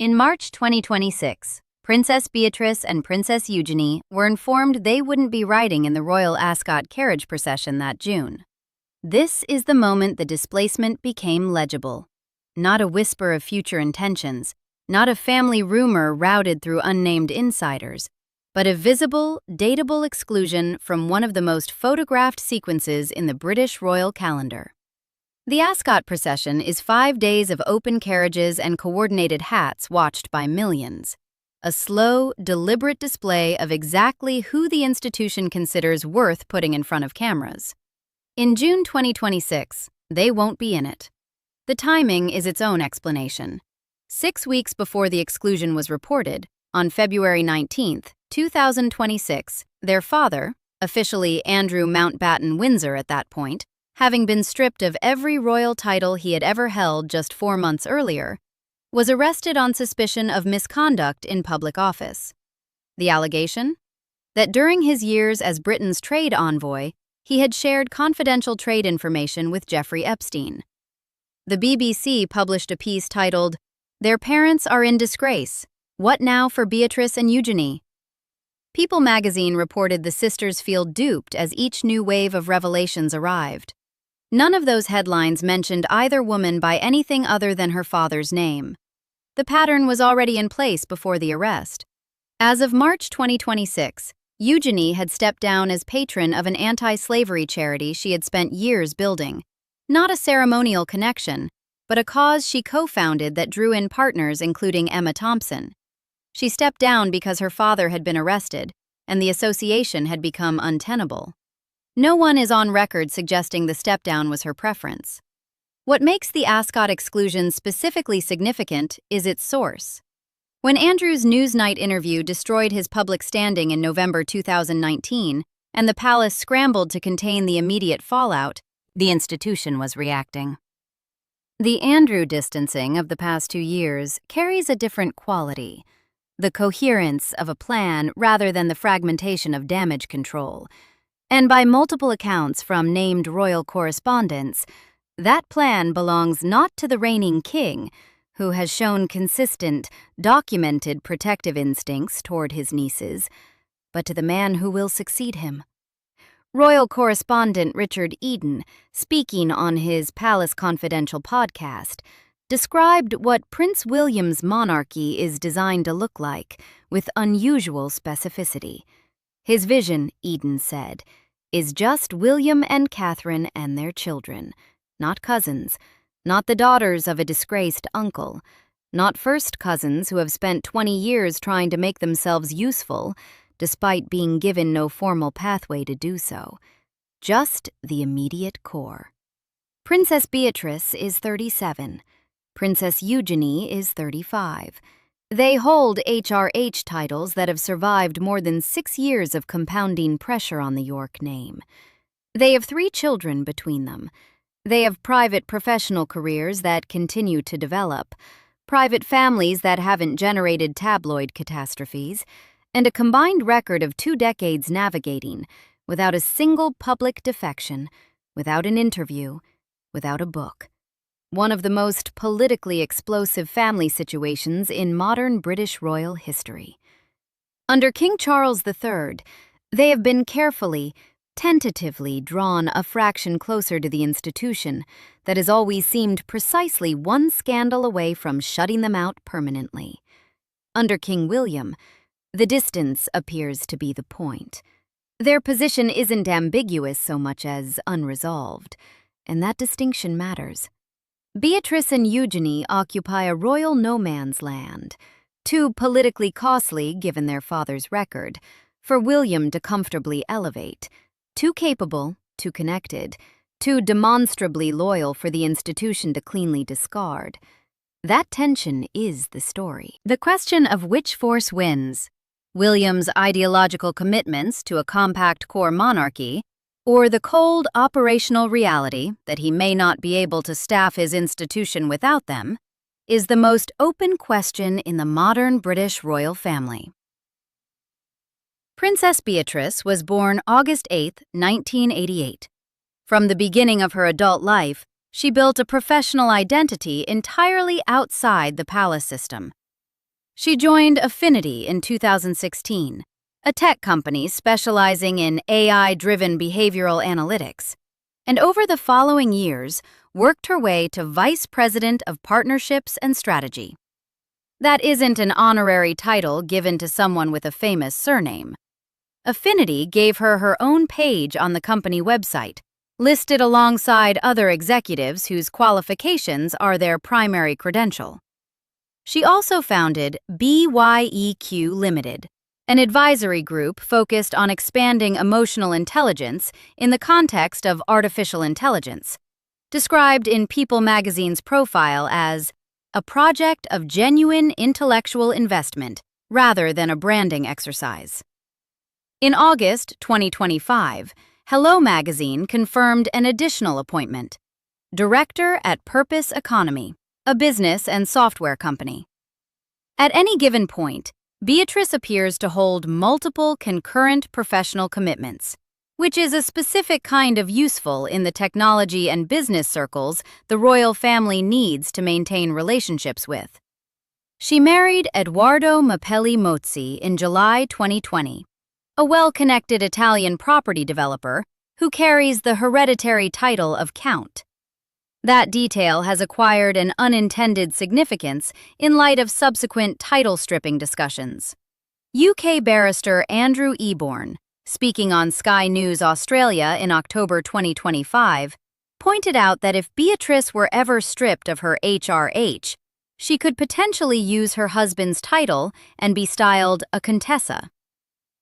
In March 2026, Princess Beatrice and Princess Eugenie were informed they wouldn't be riding in the Royal Ascot carriage procession that June. This is the moment the displacement became legible. Not a whisper of future intentions, not a family rumor routed through unnamed insiders, but a visible, datable exclusion from one of the most photographed sequences in the British royal calendar. The Ascot procession is 5 days of open carriages and coordinated hats watched by millions. A slow, deliberate display of exactly who the institution considers worth putting in front of cameras. In June 2026, they won't be in it. The timing is its own explanation. 6 weeks before the exclusion was reported, on February 19, 2026, their father, officially Andrew Mountbatten-Windsor at that point, having been stripped of every royal title he had ever held just 4 months earlier, was arrested on suspicion of misconduct in public office. The allegation? That during his years as Britain's trade envoy, he had shared confidential trade information with Jeffrey Epstein. The BBC published a piece titled, "Their Parents Are in Disgrace. What Now for Beatrice and Eugenie?" People magazine reported the sisters feel duped as each new wave of revelations arrived. None of those headlines mentioned either woman by anything other than her father's name. The pattern was already in place before the arrest. As of March 2026, Eugenie had stepped down as patron of an anti-slavery charity she had spent years building. Not a ceremonial connection, but a cause she co-founded that drew in partners including Emma Thompson. She stepped down because her father had been arrested, and the association had become untenable. No one is on record suggesting the step-down was her preference. What makes the Ascot exclusion specifically significant is its source. When Andrew's Newsnight interview destroyed his public standing in November 2019, and the palace scrambled to contain the immediate fallout, the institution was reacting. The Andrew distancing of the past 2 years carries a different quality, the coherence of a plan rather than the fragmentation of damage control. And by multiple accounts from named royal correspondents, that plan belongs not to the reigning king, who has shown consistent, documented protective instincts toward his nieces, but to the man who will succeed him. Royal correspondent Richard Eden, speaking on his Palace Confidential podcast, described what Prince William's monarchy is designed to look like, with unusual specificity. His vision, Eden said, is just William and Catherine and their children, not cousins, not the daughters of a disgraced uncle, not first cousins who have spent 20 years trying to make themselves useful, despite being given no formal pathway to do so. Just the immediate core. Princess Beatrice is 37. Princess Eugenie is 35. They hold HRH titles that have survived more than 6 years of compounding pressure on the York name. They have 3 children between them. They have private professional careers that continue to develop, private families that haven't generated tabloid catastrophes, and a combined record of 2 decades navigating, without a single public defection, without an interview, without a book. One of the most politically explosive family situations in modern British royal history. Under King Charles III, they have been carefully, tentatively drawn a fraction closer to the institution that has always seemed precisely one scandal away from shutting them out permanently. Under King William, the distance appears to be the point. Their position isn't ambiguous so much as unresolved, and that distinction matters. Beatrice and Eugenie occupy a royal no-man's land, too politically costly given their father's record, for William to comfortably elevate, too capable, too connected, too demonstrably loyal for the institution to cleanly discard. That tension is the story. The question of which force wins, William's ideological commitments to a compact core monarchy, or the cold operational reality that he may not be able to staff his institution without them, is the most open question in the modern British royal family. Princess Beatrice was born August 8, 1988. From the beginning of her adult life, she built a professional identity entirely outside the palace system. She joined Affinity in 2016, a tech company specializing in AI-driven behavioral analytics, and over the following years worked her way to Vice President of Partnerships and Strategy. That isn't an honorary title given to someone with a famous surname. Affinity gave her her own page on the company website, listed alongside other executives whose qualifications are their primary credential. She also founded BYEQ Limited, an advisory group focused on expanding emotional intelligence in the context of artificial intelligence, described in People magazine's profile as a project of genuine intellectual investment rather than a branding exercise. In August 2025, Hello magazine confirmed an additional appointment: Director at Purpose Economy, a business and software company. At any given point, Beatrice appears to hold multiple concurrent professional commitments, which is a specific kind of useful in the technology and business circles the royal family needs to maintain relationships with. She married Edoardo Mapelli Mozzi in July 2020, a well-connected Italian property developer who carries the hereditary title of Count. That detail has acquired an unintended significance in light of subsequent title-stripping discussions. UK barrister Andrew Mountbatten-Windsor, speaking on Sky News Australia in October 2025, pointed out that if Beatrice were ever stripped of her HRH, she could potentially use her husband's title and be styled a Contessa.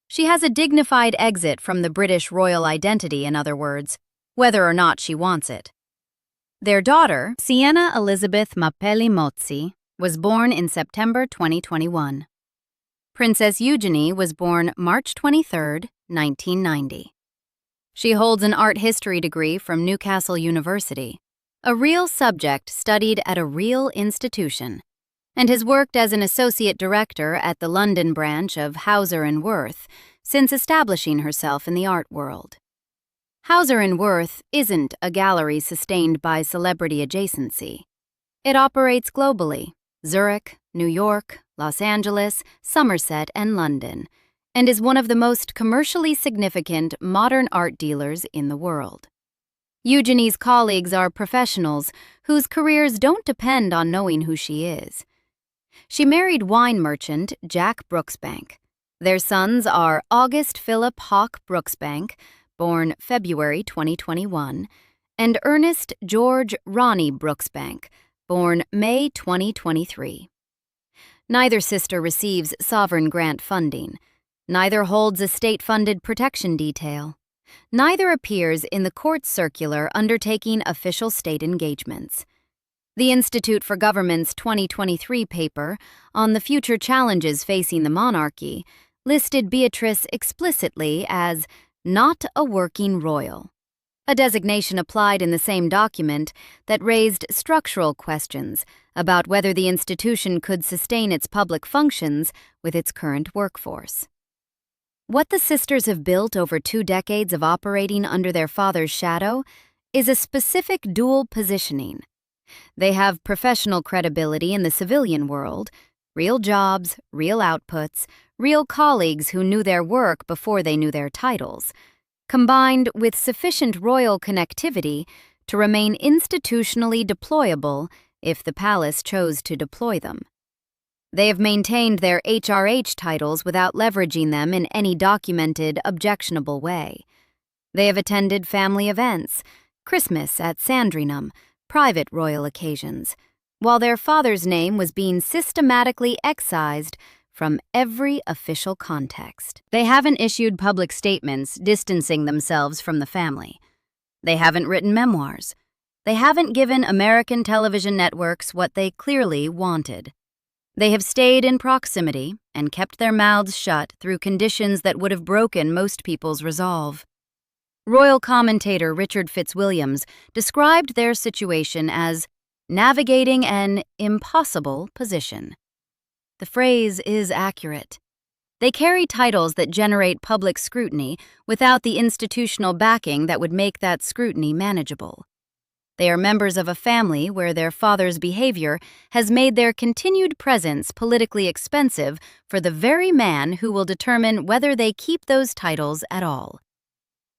She has a dignified exit from the British royal identity, in other words, whether or not she wants it. Their daughter, Sienna Elizabeth Mapelli Mozzi, was born in September 2021. Princess Eugenie was born March 23, 1990. She holds an art history degree from Newcastle University, a real subject studied at a real institution, and has worked as an associate director at the London branch of Hauser & Wirth since establishing herself in the art world. Hauser & Wirth isn't a gallery sustained by celebrity adjacency. It operates globally: Zurich, New York, Los Angeles, Somerset, and London, and is one of the most commercially significant modern art dealers in the world. Eugenie's colleagues are professionals whose careers don't depend on knowing who she is. She married wine merchant Jack Brooksbank. Their sons are August Philip Hawke Brooksbank, born February 2021, and Ernest George Ronnie Brooksbank, born May 2023. Neither sister receives sovereign grant funding. Neither holds a state-funded protection detail. Neither appears in the court circular undertaking official state engagements. The Institute for Government's 2023 paper on the future challenges facing the monarchy listed Beatrice explicitly as not a working royal, a designation applied in the same document that raised structural questions about whether the institution could sustain its public functions with its current workforce. What the sisters have built over 2 decades of operating under their father's shadow is a specific dual positioning. They have professional credibility in the civilian world, real jobs, real outputs, real colleagues who knew their work before they knew their titles, combined with sufficient royal connectivity to remain institutionally deployable if the palace chose to deploy them. They have maintained their HRH titles without leveraging them in any documented, objectionable way. They have attended family events, Christmas at Sandringham, private royal occasions, while their father's name was being systematically excised from every official context. They haven't issued public statements distancing themselves from the family. They haven't written memoirs. They haven't given American television networks what they clearly wanted. They have stayed in proximity and kept their mouths shut through conditions that would have broken most people's resolve. Royal commentator Richard Fitzwilliams described their situation as navigating an impossible position. The phrase is accurate. They carry titles that generate public scrutiny without the institutional backing that would make that scrutiny manageable. They are members of a family where their father's behavior has made their continued presence politically expensive for the very man who will determine whether they keep those titles at all.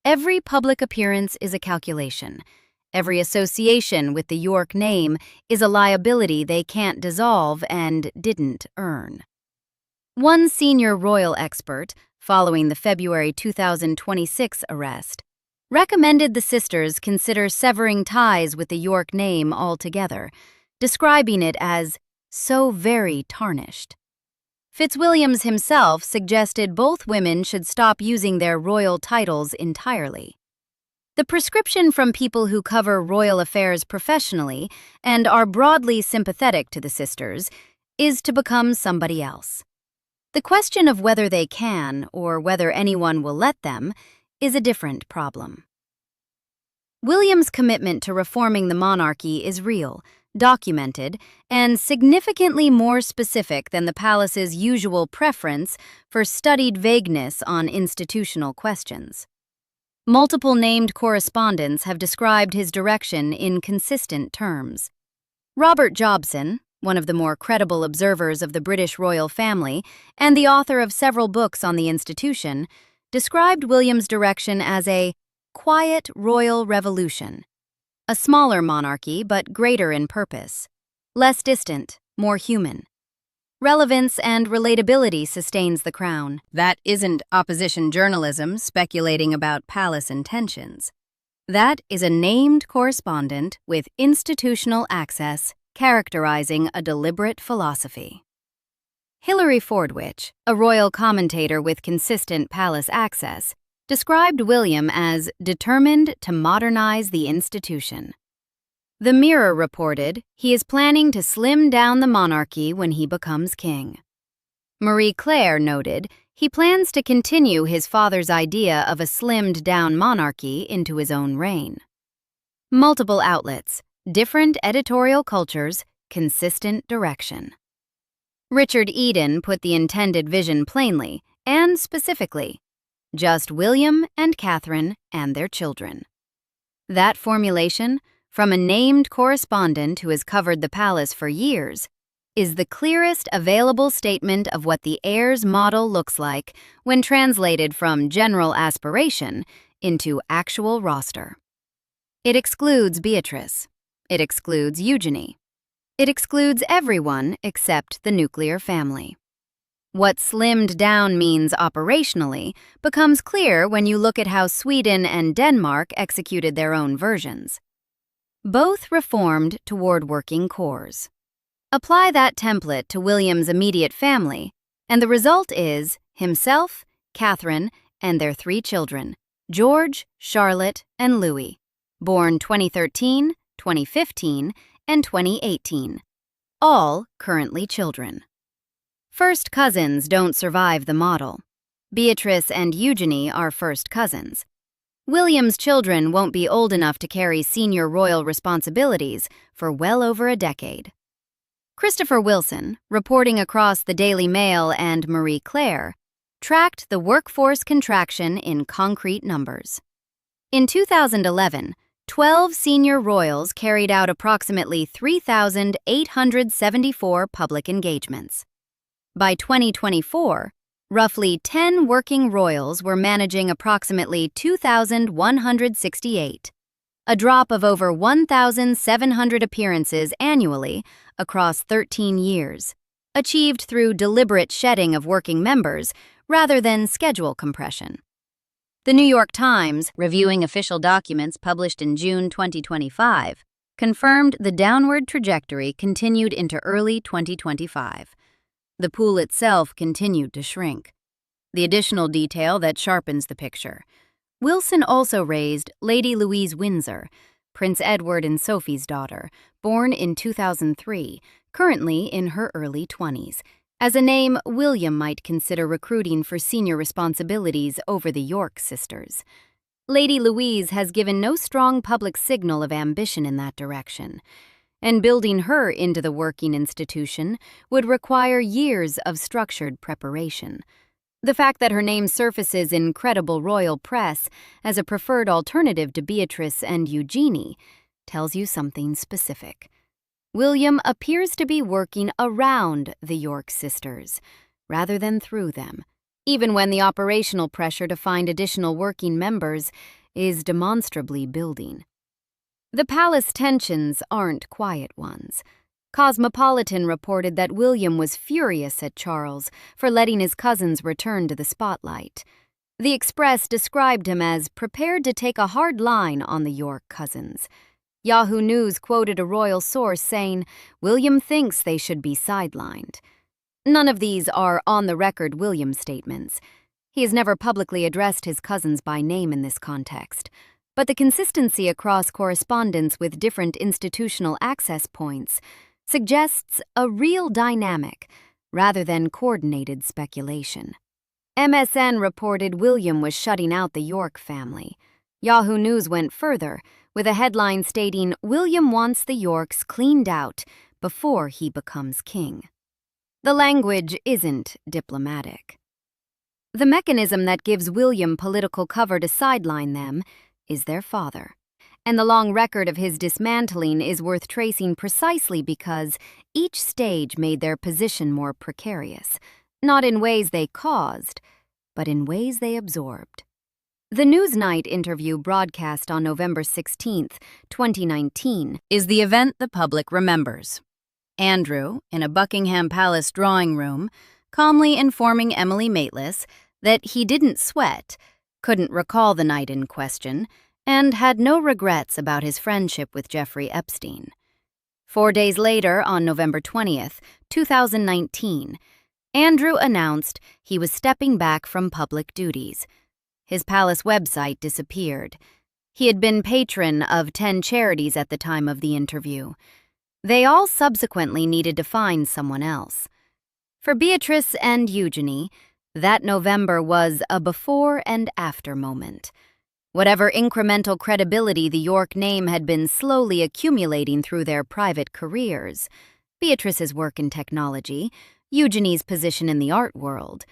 Every public appearance is a calculation. Every association with the York name is a liability they can't dissolve and didn't earn. One senior royal expert, following the February 2026 arrest, recommended the sisters consider severing ties with the York name altogether, describing it as so very tarnished. Fitzwilliams himself suggested both women should stop using their royal titles entirely. The prescription from people who cover royal affairs professionally and are broadly sympathetic to the sisters is to become somebody else. The question of whether they can, or whether anyone will let them, is a different problem. William's commitment to reforming the monarchy is real, documented, and significantly more specific than the palace's usual preference for studied vagueness on institutional questions. Multiple named correspondents have described his direction in consistent terms. Robert Jobson, one of the more credible observers of the British royal family and the author of several books on the institution, described William's direction as a quiet royal revolution, a smaller monarchy but greater in purpose, less distant, more human. Relevance and relatability sustains the crown. That isn't opposition journalism speculating about palace intentions. That is a named correspondent with institutional access characterizing a deliberate philosophy. Hilary Fordwich, a royal commentator with consistent palace access, described William as determined to modernize the institution. The Mirror reported he is planning to slim down the monarchy when he becomes king. Marie Claire noted he plans to continue his father's idea of a slimmed-down monarchy into his own reign. Multiple outlets, different editorial cultures, consistent direction. Richard Eden put the intended vision plainly and specifically: just William and Catherine and their children. That formulation, from a named correspondent who has covered the palace for years, is the clearest available statement of what the heirs' model looks like when translated from general aspiration into actual roster. It excludes Beatrice. It excludes Eugenie. It excludes everyone except the nuclear family. What slimmed down means operationally becomes clear when you look at how Sweden and Denmark executed their own versions. Both reformed toward working cores. Apply that template to William's immediate family, and the result is himself, Catherine, and their 3 children, George, Charlotte, and Louis, born 2013, 2015, and 2018, all currently children. First cousins don't survive the model. Beatrice and Eugenie are first cousins. William's children won't be old enough to carry senior royal responsibilities for well over a decade. Christopher Wilson, reporting across the Daily Mail and Marie Claire, tracked the workforce contraction in concrete numbers. In 2011, 12 senior royals carried out approximately 3,874 public engagements. By 2024, roughly 10 working royals were managing approximately 2,168, a drop of over 1,700 appearances annually across 13 years, achieved through deliberate shedding of working members rather than schedule compression. The New York Times, reviewing official documents published in June 2025, confirmed the downward trajectory continued into early 2025. The pool itself continued to shrink. The additional detail that sharpens the picture. Wilson also raised Lady Louise Windsor, Prince Edward and Sophie's daughter, born in 2003, currently in her early 20s, as a name William might consider recruiting for senior responsibilities over the York sisters. Lady Louise has given no strong public signal of ambition in that direction, and building her into the working institution would require years of structured preparation. The fact that her name surfaces in credible royal press as a preferred alternative to Beatrice and Eugenie tells you something specific. William appears to be working around the York sisters, rather than through them, even when the operational pressure to find additional working members is demonstrably building. The palace tensions aren't quiet ones. Cosmopolitan reported that William was furious at Charles for letting his cousins return to the spotlight. The Express described him as prepared to take a hard line on the York cousins. Yahoo News quoted a royal source saying, "William thinks they should be sidelined." None of these are on-the-record William statements. He has never publicly addressed his cousins by name in this context, but the consistency across correspondence with different institutional access points suggests a real dynamic rather than coordinated speculation. MSN reported William was shutting out the York family. Yahoo News went further, with a headline stating William wants the Yorks cleaned out before he becomes king. The language isn't diplomatic. The mechanism that gives William political cover to sideline them is their father, and the long record of his dismantling is worth tracing precisely because each stage made their position more precarious, not in ways they caused, but in ways they absorbed. The Newsnight interview broadcast on November 16, 2019, is the event the public remembers. Andrew, in a Buckingham Palace drawing room, calmly informing Emily Maitlis that he didn't sweat, couldn't recall the night in question, and had no regrets about his friendship with Jeffrey Epstein. 4 days later, on November 20th, 2019, Andrew announced he was stepping back from public duties. His palace website disappeared. He had been patron of 10 charities at the time of the interview. They all subsequently needed to find someone else. For Beatrice and Eugenie, that November was a before and after moment. Whatever incremental credibility the York name had been slowly accumulating through their private careers, Beatrice's work in technology, Eugenie's position in the art world,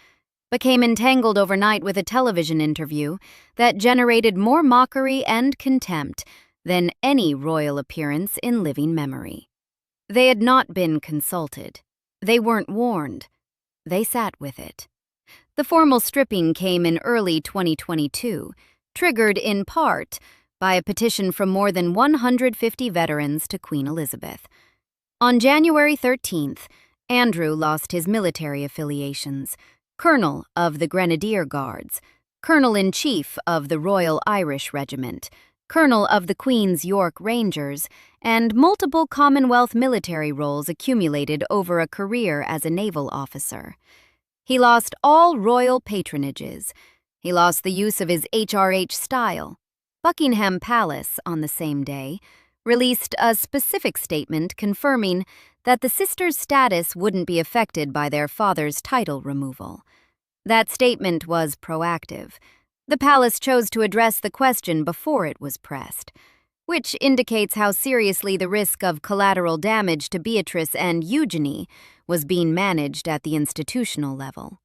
became entangled overnight with a television interview that generated more mockery and contempt than any royal appearance in living memory. They had not been consulted. They weren't warned. They sat with it. The formal stripping came in early 2022, triggered in part by a petition from more than 150 veterans to Queen Elizabeth. On January 13th, Andrew lost his military affiliations: Colonel of the Grenadier Guards, Colonel-in-Chief of the Royal Irish Regiment, Colonel of the Queen's York Rangers, and multiple Commonwealth military roles accumulated over a career as a naval officer. He lost all royal patronages. He lost the use of his HRH style. Buckingham Palace, on the same day, released a specific statement confirming that the sisters' status wouldn't be affected by their father's title removal. That statement was proactive. The palace chose to address the question before it was pressed, which indicates how seriously the risk of collateral damage to Beatrice and Eugenie was being managed at the institutional level.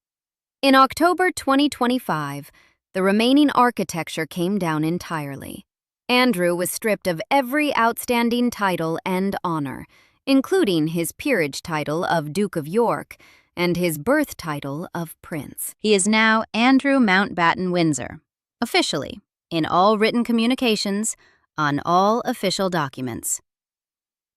In October 2025, the remaining architecture came down entirely. Andrew was stripped of every outstanding title and honor, including his peerage title of Duke of York and his birth title of Prince. He is now Andrew Mountbatten-Windsor, officially, in all written communications, on all official documents.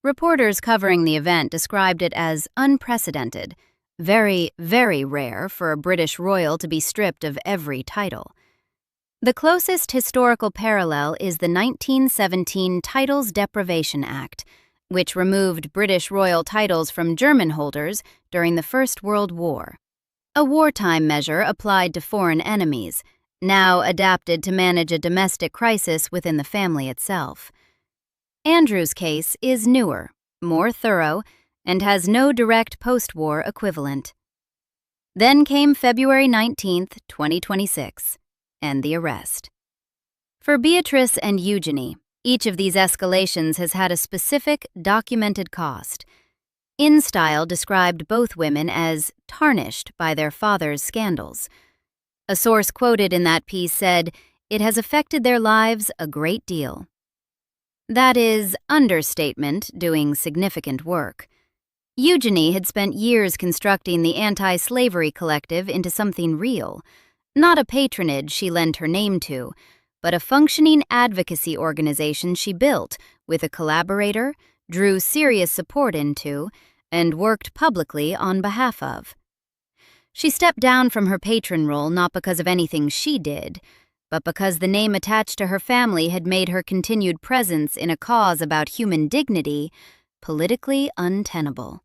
Reporters covering the event described it as unprecedented, very, very rare for a British royal to be stripped of every title. The closest historical parallel is the 1917 Titles Deprivation Act, which removed British royal titles from German holders during the First World War. A wartime measure applied to foreign enemies, now adapted to manage a domestic crisis within the family itself. Andrew's case is newer, more thorough, and has no direct post-war equivalent. Then came February 19, 2026, and the arrest. For Beatrice and Eugenie, each of these escalations has had a specific, documented cost. InStyle described both women as tarnished by their father's scandals. A source quoted in that piece said, "It has affected their lives a great deal." That is, understatement, doing significant work. Eugenie had spent years constructing the anti-slavery collective into something real, not a patronage she lent her name to, but a functioning advocacy organization she built with a collaborator, drew serious support into, and worked publicly on behalf of. She stepped down from her patron role not because of anything she did, but because the name attached to her family had made her continued presence in a cause about human dignity politically untenable.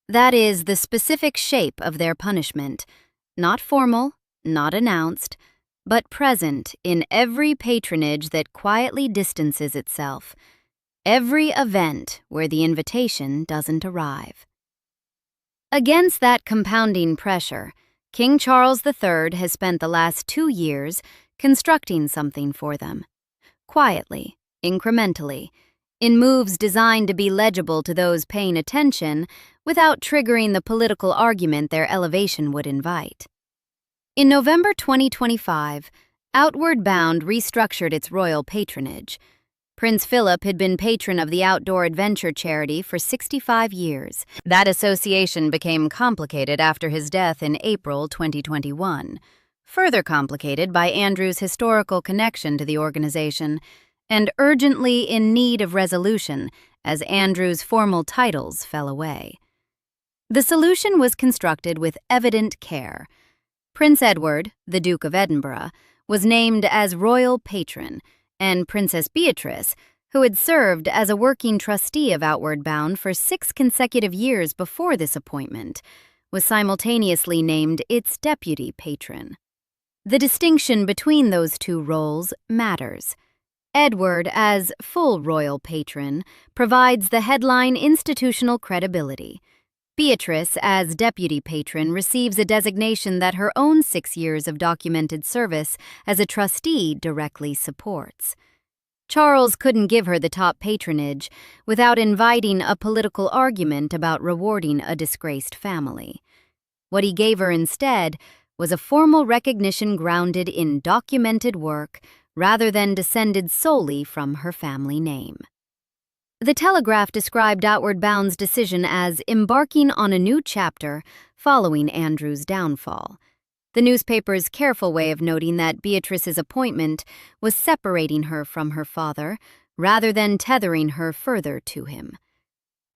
That is the specific shape of their punishment, not formal, not announced, but present in every patronage that quietly distances itself, every event where the invitation doesn't arrive. Against that compounding pressure, King Charles III has spent the last 2 years constructing something for them, quietly, incrementally, in moves designed to be legible to those paying attention without triggering the political argument their elevation would invite. In November 2025, Outward Bound restructured its royal patronage. Prince Philip had been patron of the outdoor adventure charity for 65 years. That association became complicated after his death in April 2021, further complicated by Andrew's historical connection to the organization, and urgently in need of resolution as Andrew's formal titles fell away. The solution was constructed with evident care. Prince Edward, the Duke of Edinburgh, was named as royal patron, and Princess Beatrice, who had served as a working trustee of Outward Bound for 6 consecutive years before this appointment, was simultaneously named its deputy patron. The distinction between those 2 roles matters. Edward, as full royal patron, provides the headline institutional credibility. Beatrice, as deputy patron, receives a designation that her own 6 years of documented service as a trustee directly supports. Charles couldn't give her the top patronage without inviting a political argument about rewarding a disgraced family. What he gave her instead was a formal recognition grounded in documented work rather than descended solely from her family name. The Telegraph described Outward Bound's decision as embarking on a new chapter following Andrew's downfall. The newspaper's careful way of noting that Beatrice's appointment was separating her from her father rather than tethering her further to him.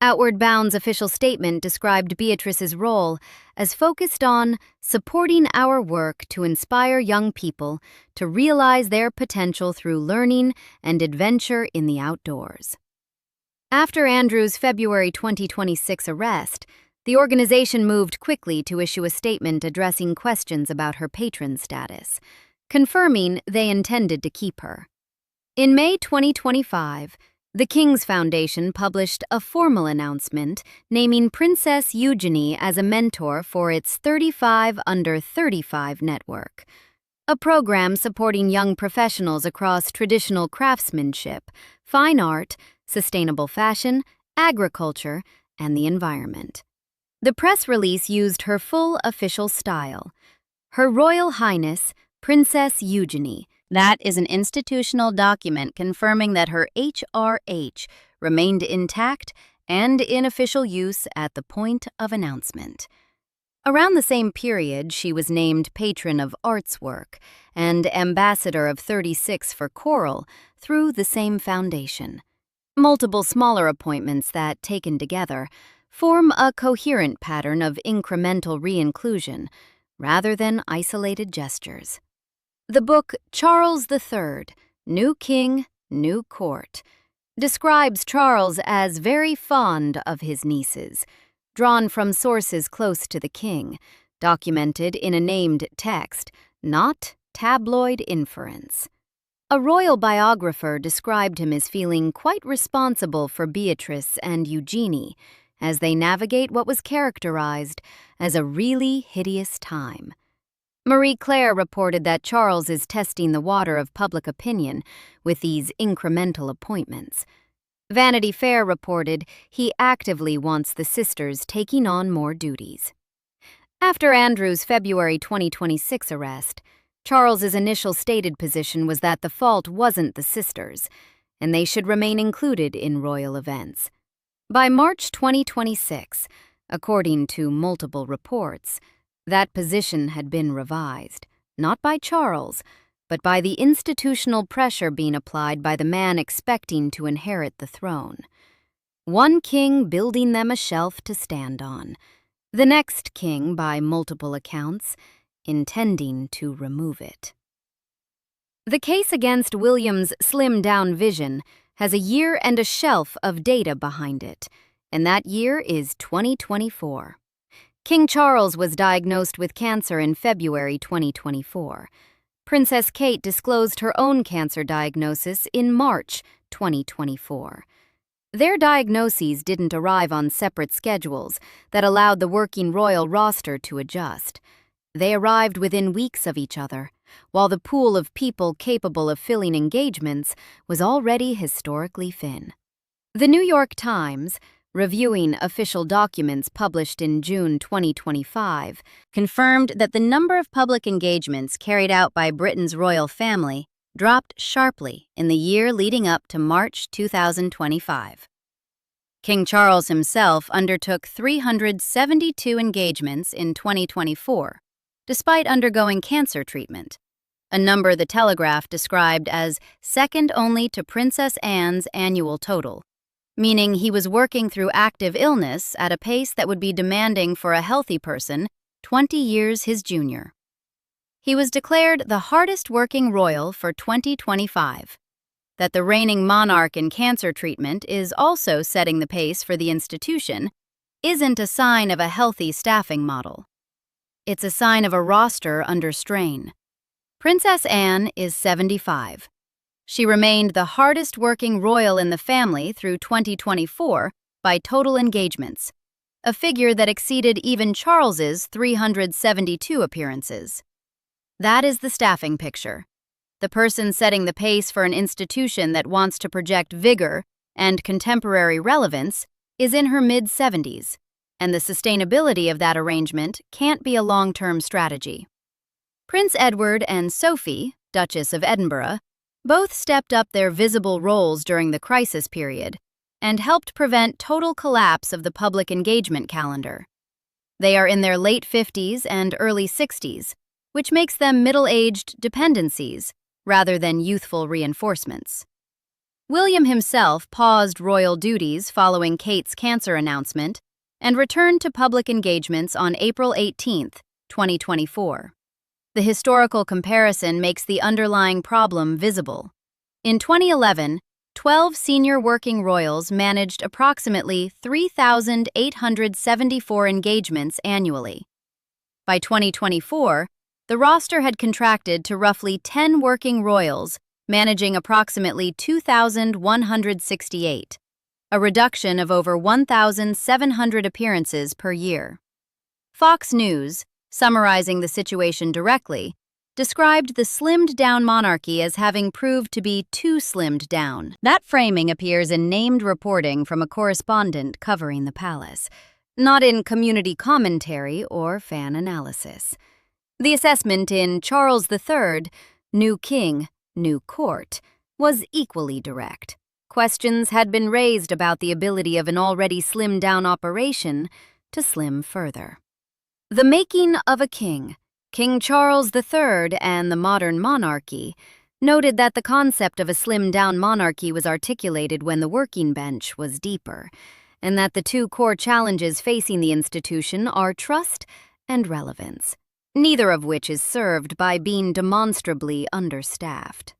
Outward Bound's official statement described Beatrice's role as focused on supporting our work to inspire young people to realize their potential through learning and adventure in the outdoors. After Andrew's February 2026 arrest, the organization moved quickly to issue a statement addressing questions about her patron status, confirming they intended to keep her. In May 2025, the King's Foundation published a formal announcement naming Princess Eugenie as a mentor for its 35 Under 35 network, a program supporting young professionals across traditional craftsmanship, fine art, sustainable fashion, agriculture, and the environment. The press release used her full official style. Her Royal Highness, Princess Eugenie. That is an institutional document confirming that her HRH remained intact and in official use at the point of announcement. Around the same period, she was named Patron of Arts Work and Ambassador of 36 for Coral through the same foundation. Multiple smaller appointments that, taken together, form a coherent pattern of incremental re-inclusion rather than isolated gestures. The book Charles III, New King, New Court, describes Charles as very fond of his nieces, drawn from sources close to the king, documented in a named text, not tabloid inference. A royal biographer described him as feeling quite responsible for Beatrice and Eugenie as they navigate what was characterized as a really hideous time. Marie Claire reported that Charles is testing the water of public opinion with these incremental appointments. Vanity Fair reported he actively wants the sisters taking on more duties. After Andrew's February 2026 arrest, Charles's initial stated position was that the fault wasn't the sisters, and they should remain included in royal events. By March 2026, according to multiple reports, that position had been revised, not by Charles, but by the institutional pressure being applied by the man expecting to inherit the throne. One king building them a shelf to stand on, the next king, by multiple accounts, intending to remove it. The case against William's slimmed-down vision has a year and a shelf of data behind it, and that year is 2024. King Charles was diagnosed with cancer in February 2024. Princess Kate disclosed her own cancer diagnosis in March 2024. Their diagnoses didn't arrive on separate schedules that allowed the working royal roster to adjust. They arrived within weeks of each other, while the pool of people capable of filling engagements was already historically thin. The New York Times, reviewing official documents published in June 2025, confirmed that the number of public engagements carried out by Britain's royal family dropped sharply in the year leading up to March 2025. King Charles himself undertook 372 engagements in 2024, despite undergoing cancer treatment, a number the Telegraph described as second only to Princess Anne's annual total, meaning he was working through active illness at a pace that would be demanding for a healthy person 20 years his junior. He was declared the hardest working royal for 2025. That the reigning monarch in cancer treatment is also setting the pace for the institution isn't a sign of a healthy staffing model. It's a sign of a roster under strain. Princess Anne is 75. She remained the hardest working royal in the family through 2024 by total engagements, a figure that exceeded even Charles's 372 appearances. That is the staffing picture. The person setting the pace for an institution that wants to project vigor and contemporary relevance is in her mid-70s, and the sustainability of that arrangement can't be a long-term strategy. Prince Edward and Sophie, Duchess of Edinburgh, both stepped up their visible roles during the crisis period and helped prevent total collapse of the public engagement calendar. They are in their late 50s and early 60s, which makes them middle-aged dependencies rather than youthful reinforcements. William himself paused royal duties following Kate's cancer announcement and returned to public engagements on April 18, 2024. The historical comparison makes the underlying problem visible. In 2011, 12 senior working royals managed approximately 3,874 engagements annually. By 2024, the roster had contracted to roughly 10 working royals, managing approximately 2,168, a reduction of over 1,700 appearances per year. Fox News, summarizing the situation directly, described the slimmed-down monarchy as having proved to be too slimmed down. That framing appears in named reporting from a correspondent covering the palace, not in community commentary or fan analysis. The assessment in Charles III, New King, New Court, was equally direct. Questions had been raised about the ability of an already slimmed-down operation to slim further. The making of a king, King Charles III and the modern monarchy, noted that the concept of a slimmed-down monarchy was articulated when the working bench was deeper, and that the two core challenges facing the institution are trust and relevance, neither of which is served by being demonstrably understaffed.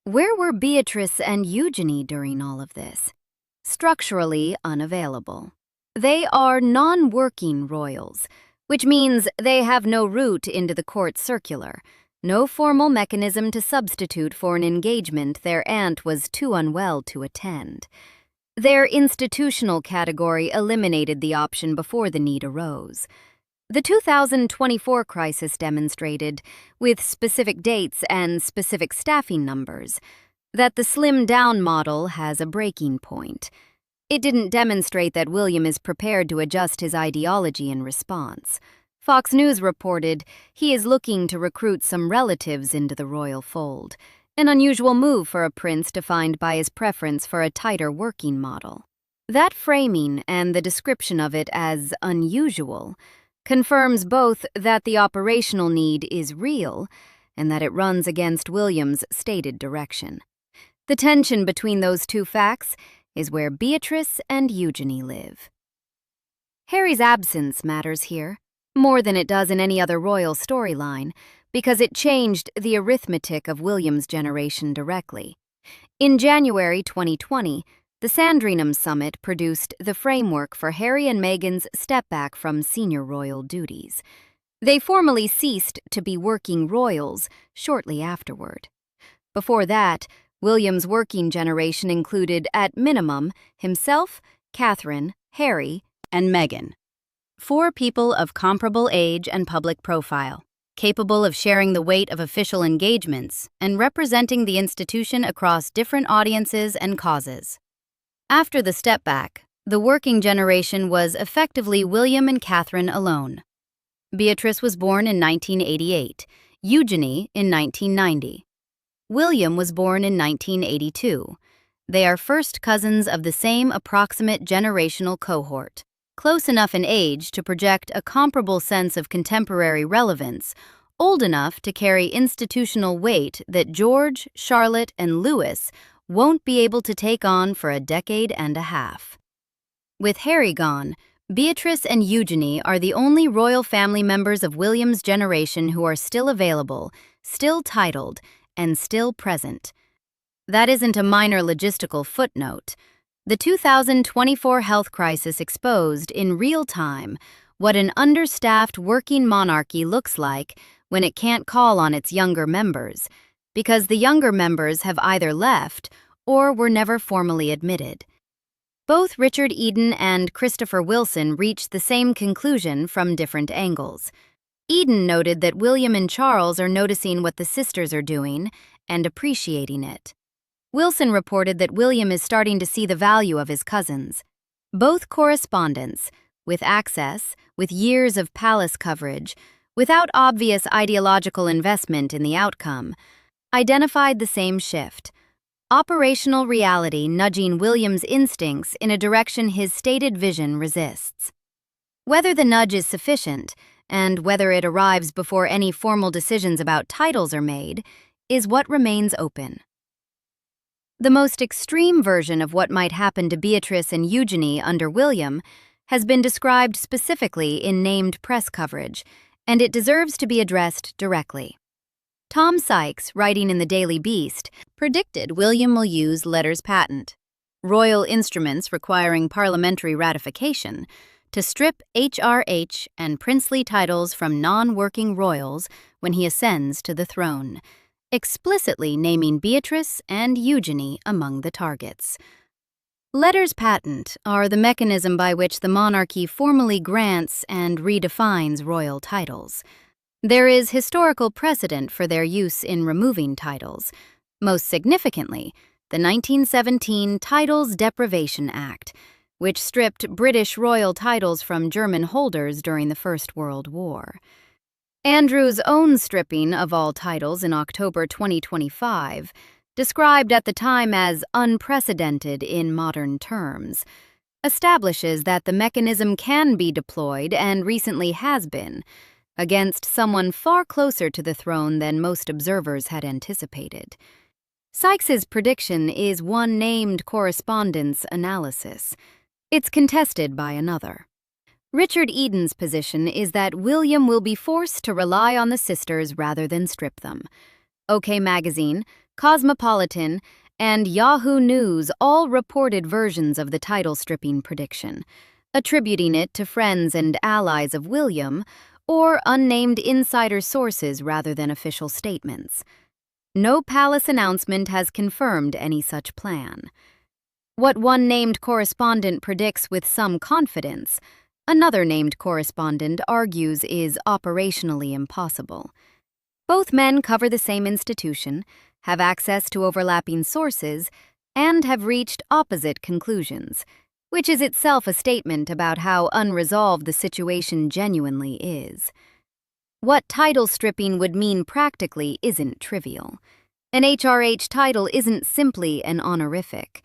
Where were Beatrice and Eugenie during all of this? Structurally unavailable. They are non-working royals, which means they have no route into the court circular, no formal mechanism to substitute for an engagement their aunt was too unwell to attend. Their institutional category eliminated the option before the need arose. The 2024 crisis demonstrated, with specific dates and specific staffing numbers, that the slimmed-down model has a breaking point. It didn't demonstrate that William is prepared to adjust his ideology in response. Fox News reported he is looking to recruit some relatives into the royal fold, An unusual move for a prince defined by his preference for a tighter working model. That framing and the description of it as unusual confirms both that the operational need is real and that it runs against William's stated direction. The tension between those two facts is where Beatrice and Eugenie live. Harry's absence matters here, more than it does in any other royal storyline, because it changed the arithmetic of William's generation directly. In January 2020, the Sandringham Summit produced the framework for Harry and Meghan's step back from senior royal duties. They formally ceased to be working royals shortly afterward. Before that, William's working generation included, at minimum, himself, Catherine, Harry, and Meghan. 4 people of comparable age and public profile, capable of sharing the weight of official engagements and representing the institution across different audiences and causes. After the step back, the working generation was effectively William and Catherine alone. Beatrice was born in 1988, Eugenie in 1990. William was born in 1982. They are first cousins of the same approximate generational cohort, close enough in age to project a comparable sense of contemporary relevance, old enough to carry institutional weight that George, Charlotte, and Louis won't be able to take on for a decade and a half. With Harry gone, Beatrice and Eugenie are the only royal family members of William's generation who are still available, still titled, and still present. That isn't a minor logistical footnote. The 2024 health crisis exposed in real time what an understaffed working monarchy looks like when it can't call on its younger members, because the younger members have either left or were never formally admitted. Both Richard Eden and Christopher Wilson reached the same conclusion from different angles. Eden noted that William and Charles are noticing what the sisters are doing and appreciating it. Wilson reported that William is starting to see the value of his cousins. Both correspondents, with access, with years of palace coverage, without obvious ideological investment in the outcome, identified the same shift: operational reality nudging William's instincts in a direction his stated vision resists. Whether the nudge is sufficient, and whether it arrives before any formal decisions about titles are made, is what remains open. The most extreme version of what might happen to Beatrice and Eugenie under William has been described specifically in named press coverage, and it deserves to be addressed directly. Tom Sykes, writing in the Daily Beast, predicted William will use letters patent, royal instruments requiring parliamentary ratification, to strip HRH and princely titles from non-working royals when he ascends to the throne, explicitly naming Beatrice and Eugenie among the targets. Letters patent are the mechanism by which the monarchy formally grants and redefines royal titles. There is historical precedent for their use in removing titles, most significantly, the 1917 Titles Deprivation Act, which stripped British royal titles from German holders during the First World War. Andrew's own stripping of all titles in October 2025, described at the time as unprecedented in modern terms, establishes that the mechanism can be deployed and recently has been, against someone far closer to the throne than most observers had anticipated. Sykes's prediction is one named correspondence analysis. It's contested by another. Richard Eden's position is that William will be forced to rely on the sisters rather than strip them. OK Magazine, Cosmopolitan, and Yahoo News all reported versions of the title stripping prediction, attributing it to friends and allies of William or unnamed insider sources rather than official statements. No palace announcement has confirmed any such plan. What one named correspondent predicts with some confidence, another named correspondent argues is operationally impossible. Both men cover the same institution, have access to overlapping sources, and have reached opposite conclusions, which is itself a statement about how unresolved the situation genuinely is. What title stripping would mean practically isn't trivial. An HRH title isn't simply an honorific.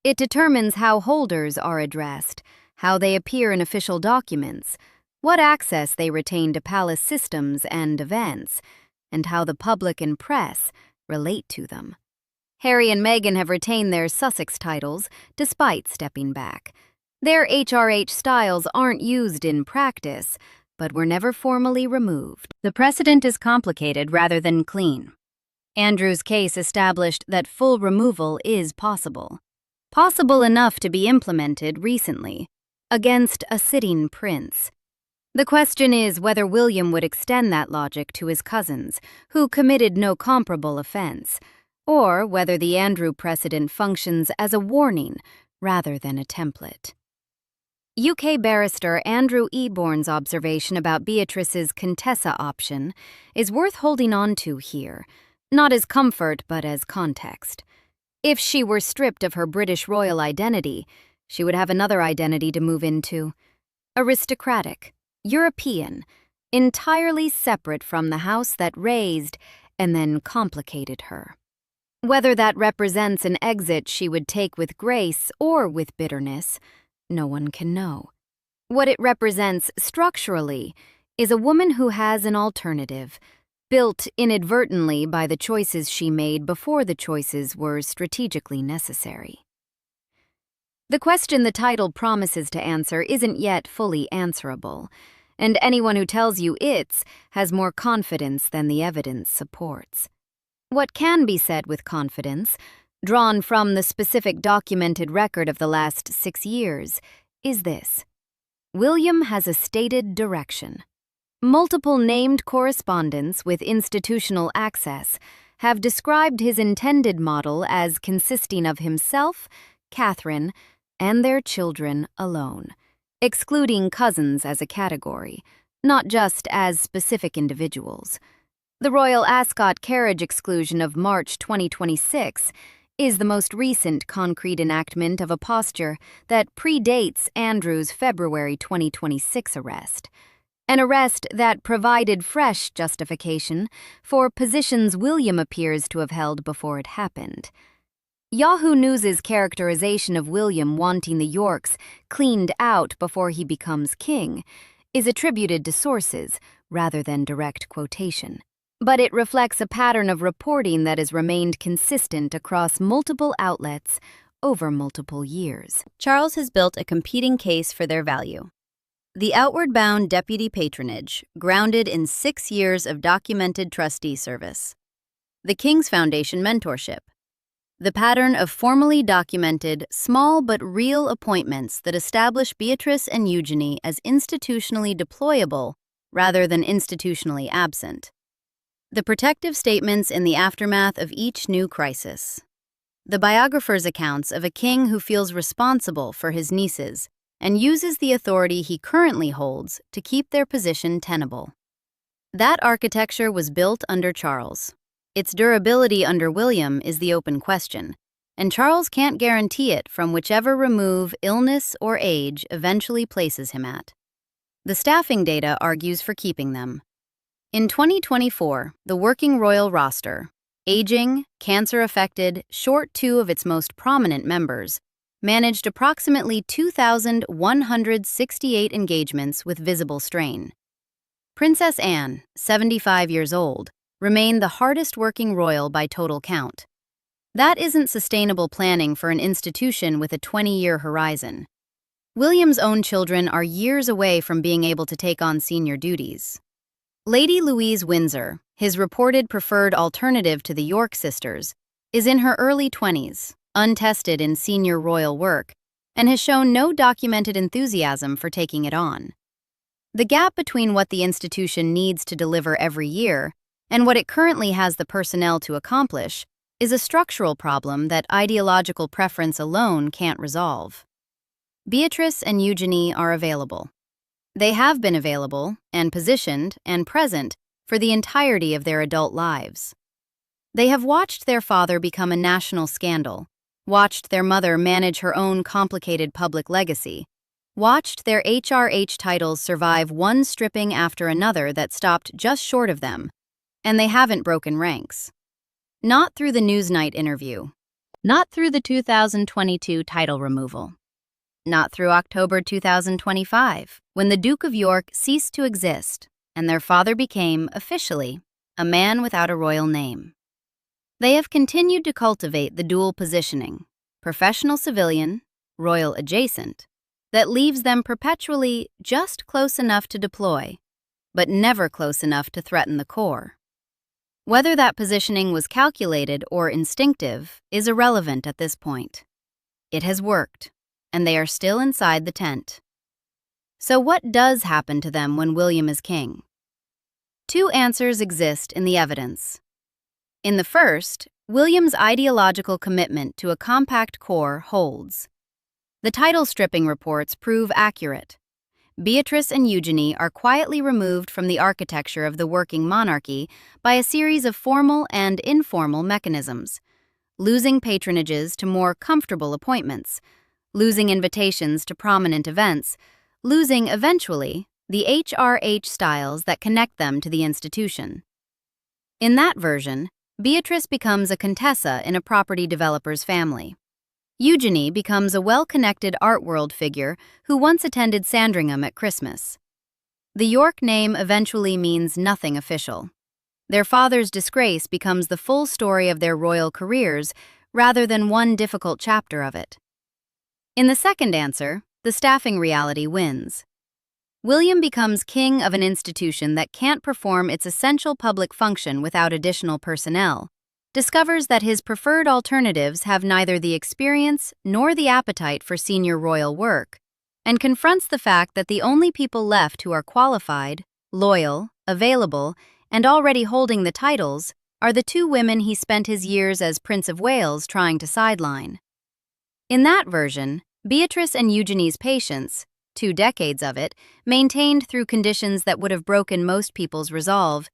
It determines how holders are addressed, how they appear in official documents, what access they retain to palace systems and events, and how the public and press relate to them. Harry and Meghan have retained their Sussex titles, despite stepping back. Their HRH styles aren't used in practice, but were never formally removed. The precedent is complicated rather than clean. Andrew's case established that full removal is possible. Possible enough to be implemented recently, against a sitting prince. The question is whether William would extend that logic to his cousins, who committed no comparable offense, or whether the Andrew precedent functions as a warning rather than a template. UK barrister Andrew Eborn's observation about Beatrice's Contessa option is worth holding on to here, not as comfort but as context. If she were stripped of her British royal identity, she would have another identity to move into. Aristocratic, European, entirely separate from the house that raised and then complicated her. Whether that represents an exit she would take with grace or with bitterness, no one can know. What it represents structurally is a woman who has an alternative, built inadvertently by the choices she made before the choices were strategically necessary. The question the title promises to answer isn't yet fully answerable, and anyone who tells you it's has more confidence than the evidence supports. What can be said with confidence, drawn from the specific documented record of the last 6 years, is this: William has a stated direction. Multiple named correspondents with institutional access have described his intended model as consisting of himself, Catherine, and their children alone, excluding cousins as a category, not just as specific individuals. The Royal Ascot carriage exclusion of March 2026 is the most recent concrete enactment of a posture that predates Andrew's February 2026 arrest. An arrest that provided fresh justification for positions William appears to have held before it happened. Yahoo News' characterization of William wanting the Yorks cleaned out before he becomes king is attributed to sources rather than direct quotation. But it reflects a pattern of reporting that has remained consistent across multiple outlets over multiple years. Charles has built a competing case for their value. The outward-bound deputy patronage, grounded in 6 years of documented trustee service. The King's Foundation mentorship. The pattern of formally documented, small but real appointments that establish Beatrice and Eugenie as institutionally deployable rather than institutionally absent. The protective statements in the aftermath of each new crisis. The biographer's accounts of a king who feels responsible for his nieces and uses the authority he currently holds to keep their position tenable. That architecture was built under Charles. Its durability under William is the open question, and Charles can't guarantee it from whichever remove illness or age eventually places him at. The staffing data argues for keeping them. In 2024, the working royal roster, aging, cancer-affected, short 2 of its most prominent members, managed approximately 2,168 engagements with visible strain. Princess Anne, 75 years old, remained the hardest working royal by total count. That isn't sustainable planning for an institution with a 20-year horizon. William's own children are years away from being able to take on senior duties. Lady Louise Windsor, his reported preferred alternative to the York sisters, is in her early 20s, untested in senior royal work, and has shown no documented enthusiasm for taking it on. The gap between what the institution needs to deliver every year and what it currently has the personnel to accomplish is a structural problem that ideological preference alone can't resolve. Beatrice and Eugenie are available. They have been available and positioned and present for the entirety of their adult lives. They have watched their father become a national scandal, watched their mother manage her own complicated public legacy, watched their HRH titles survive one stripping after another that stopped just short of them, and they haven't broken ranks. Not through the Newsnight interview. Not through the 2022 title removal. Not through October 2025, when the Duke of York ceased to exist and their father became, officially, a man without a royal name. They have continued to cultivate the dual positioning, professional civilian, royal adjacent, that leaves them perpetually just close enough to deploy, but never close enough to threaten the core. Whether that positioning was calculated or instinctive is irrelevant at this point. It has worked, and they are still inside the tent. So what does happen to them when William is king? Two answers exist in the evidence. In the first, William's ideological commitment to a compact core holds. The title stripping reports prove accurate. Beatrice and Eugenie are quietly removed from the architecture of the working monarchy by a series of formal and informal mechanisms, losing patronages to more comfortable appointments, losing invitations to prominent events, losing, eventually, the HRH styles that connect them to the institution. In that version, Beatrice becomes a contessa in a property developer's family. Eugenie becomes a well-connected art world figure who once attended Sandringham at Christmas. The York name eventually means nothing official. Their father's disgrace becomes the full story of their royal careers rather than one difficult chapter of it. In the second answer, the staffing reality wins. William becomes king of an institution that can't perform its essential public function without additional personnel, discovers that his preferred alternatives have neither the experience nor the appetite for senior royal work, and confronts the fact that the only people left who are qualified, loyal, available, and already holding the titles are the two women he spent his years as Prince of Wales trying to sideline. In that version, Beatrice and Eugenie's patience, 2 decades of it, maintained through conditions that would have broken most people's resolve,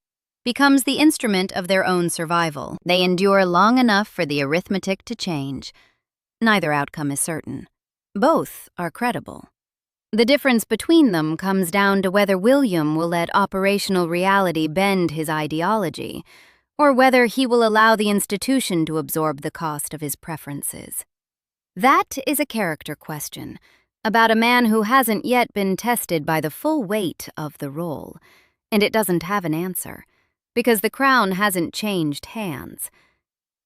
becomes the instrument of their own survival. They endure long enough for the arithmetic to change. Neither outcome is certain. Both are credible. The difference between them comes down to whether William will let operational reality bend his ideology, or whether he will allow the institution to absorb the cost of his preferences. That is a character question, about a man who hasn't yet been tested by the full weight of the role, and it doesn't have an answer, because the crown hasn't changed hands.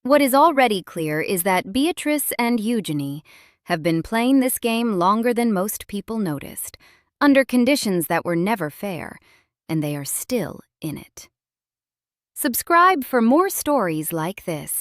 What is already clear is that Beatrice and Eugenie have been playing this game longer than most people noticed, under conditions that were never fair, and they are still in it. Subscribe for more stories like this.